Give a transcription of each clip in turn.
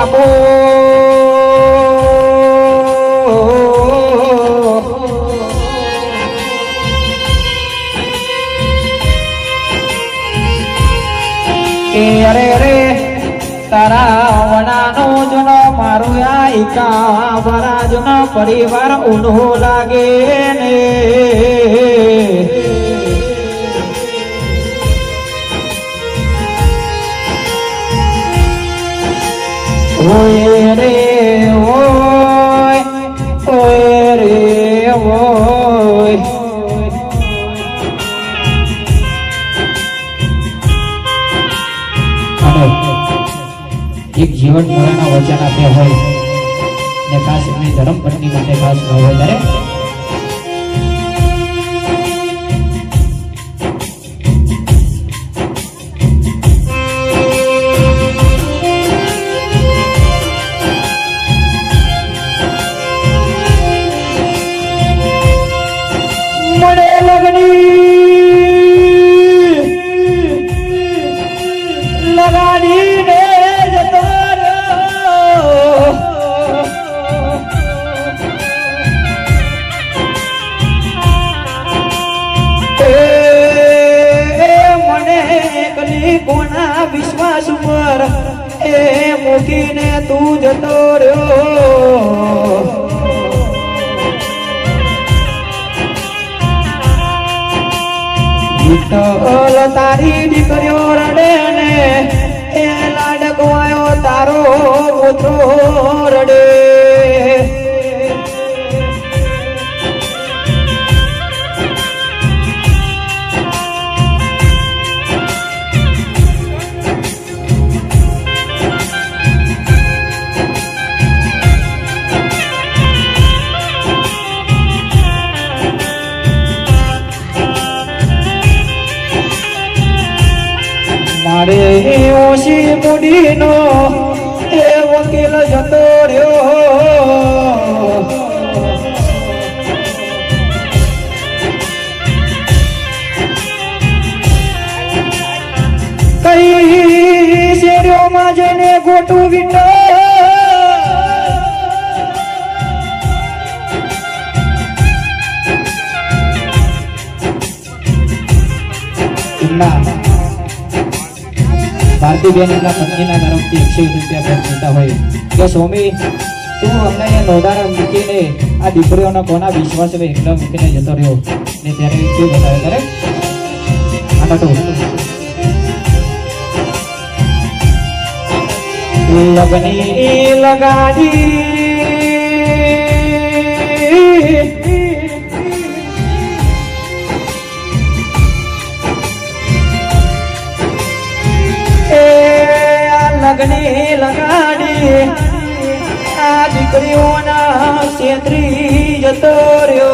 બાપુ કે અરે રે તારા વનાનો જનો મારું આઈકા વરાજનો પરિવાર ઊંધો લાગે ને ઓય રે ઓય રે ઓય એક જીવન મરણના વચન આપ્યા હોય ને ખાસ એમની ધર્મ પત્ની માટે ખાસ હોય ત્યારે મળે લગાડી ને કોના વિશ્વાસ પર એ મૂકીને તું જતો રહ્યો વિઠ્ઠલ તારી દીકરીઓ રડે ને એ લાડકો આવ્યો તારો પુત્રો રડે મારે ઓછી મૂડીનો એ વકીલ જતો રહ્યો કઈ શેરીઓમાં જઈને ગોટું વીટો ભારતીબેનના પત્નીના તરફથી 120 રૂપિયા ભેટ મળતા હોય કે સ્વામી તું અમને નોંધારા મૂકીને આ દીકરીઓના કોના વિશ્વાસ એકલા મૂકીને જતો રહ્યો ને ત્યારે શું બતાવે ત્યારે લગની લગાડી લગની લગાડી આ દીકરીઓના છેતરી જતો રહ્યો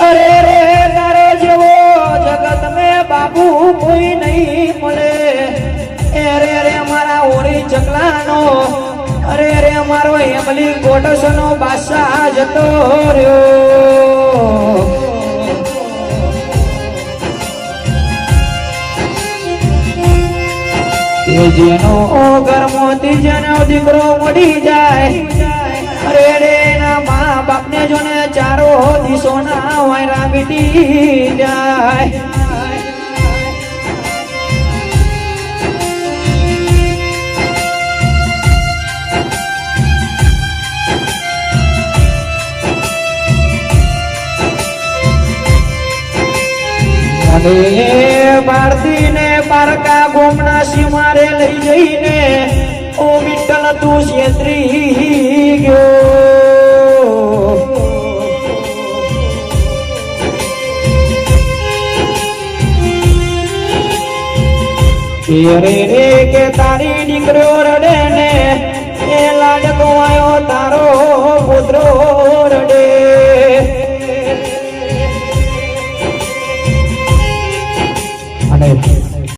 અરે રે તારે જેવો જગત મેં બાપુ કોઈ નહીં મળે અરે રે મારા ઓરી ચકલાનો અરે રે મારો એમલી કોટસનો બાદશાહ જતો રહ્યો જેનો ઘરમાંથી જેનો દીકરો મળી જાય અરે રે ના મા બાપને જોને ચારો દિશોના વાયરા મીટી જાય ભારતી ને પારકા ગોમના સીમારે લઈ જઈને ઓ વિઠ્ઠલ તું છેતરી ગયો અરે રે કે તારી દીકરીઓ રડે